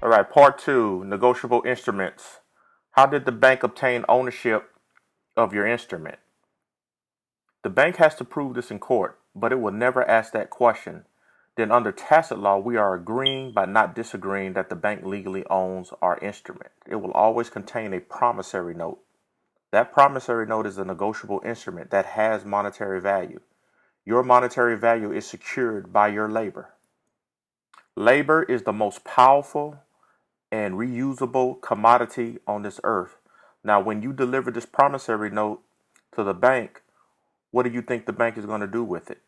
All right, part two, negotiable instruments. How did the bank obtain ownership of your instrument? The bank has to prove this in court, but it will never ask that question. Then, under tacit law, we are agreeing but not disagreeing that the bank legally owns our instrument. It will always contain a promissory note. That promissory note is a negotiable instrument that has monetary value. Your monetary value is secured by your labor. Labor is the most powerful and reusable commodity on this earth. Now, when you deliver this promissory note to the bank, what do you think the bank is going to do with it?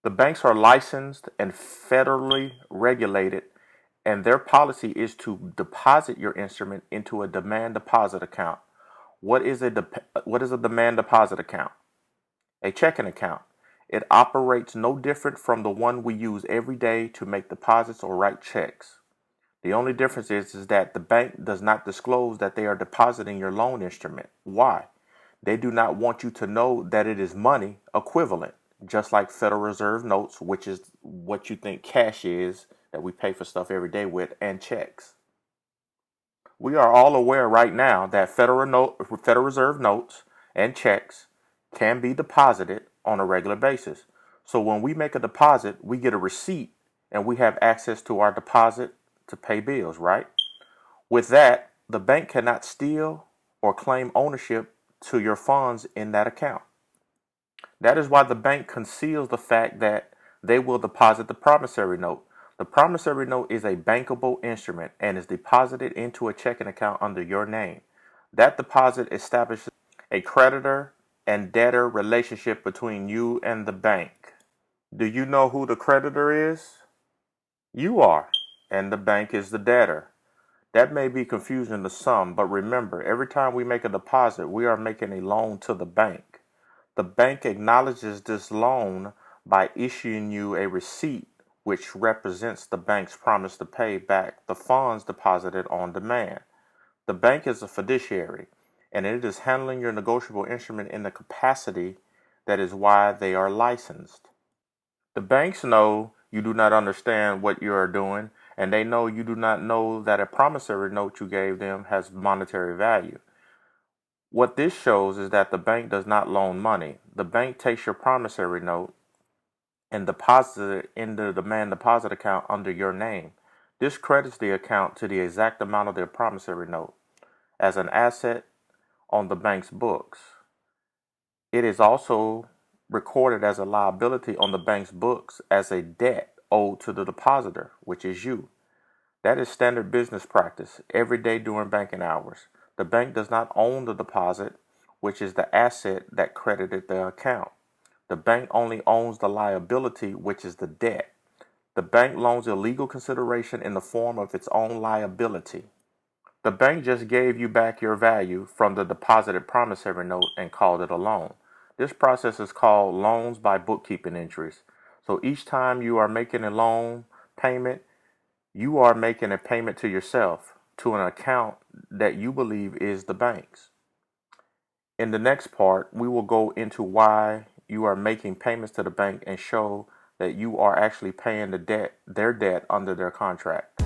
The banks are licensed and federally regulated, and their policy is to deposit your instrument into a demand deposit account. What is a demand deposit account? A checking account. It operates no different from the one we use every day to make deposits or write checks. The only difference is that the bank does not disclose that they are depositing your loan instrument. Why? They do not want you to know that it is money equivalent, just like Federal Reserve notes, which is what you think cash is that we pay for stuff every day with, and checks. We are all aware right now that Federal Reserve notes and checks can be deposited on a regular basis. So when we make a deposit, we get a receipt and we have access to our deposit to pay bills, right? With that, the bank cannot steal or claim ownership to your funds in that account. That is why the bank conceals the fact that they will deposit the promissory note. The promissory note is a bankable instrument and is deposited into a checking account under your name. That deposit establishes a creditor and debtor relationship between you and the bank. Do you know who the creditor is? You are, and the bank is the debtor. That may be confusing to some, but remember, every time we make a deposit, we are making a loan to the bank. The bank acknowledges this loan by issuing you a receipt which represents the bank's promise to pay back the funds deposited on demand. The bank is a fiduciary, and it is handling your negotiable instrument in the capacity that is why they are licensed. The banks know you do not understand what you are doing, and they know you do not know that a promissory note you gave them has monetary value. What this shows is that the bank does not loan money. The bank takes your promissory note and deposits it in the demand deposit account under your name. This credits the account to the exact amount of their promissory note as an asset on the bank's books. It is also recorded as a liability on the bank's books as a debt owed to the depositor, which is you. That is standard business practice every day during banking hours. The bank does not own the deposit, which is the asset that credited the account. The bank only owns the liability, which is the debt. The bank loans illegal consideration in the form of its own liability. The bank just gave you back your value from the deposited promissory note and called it a loan. This process is called loans by bookkeeping entries. So each time you are making a loan payment, you are making a payment to yourself, to an account that you believe is the bank's. In the next part, we will go into why you are making payments to the bank and show that you are actually paying their debt under their contract.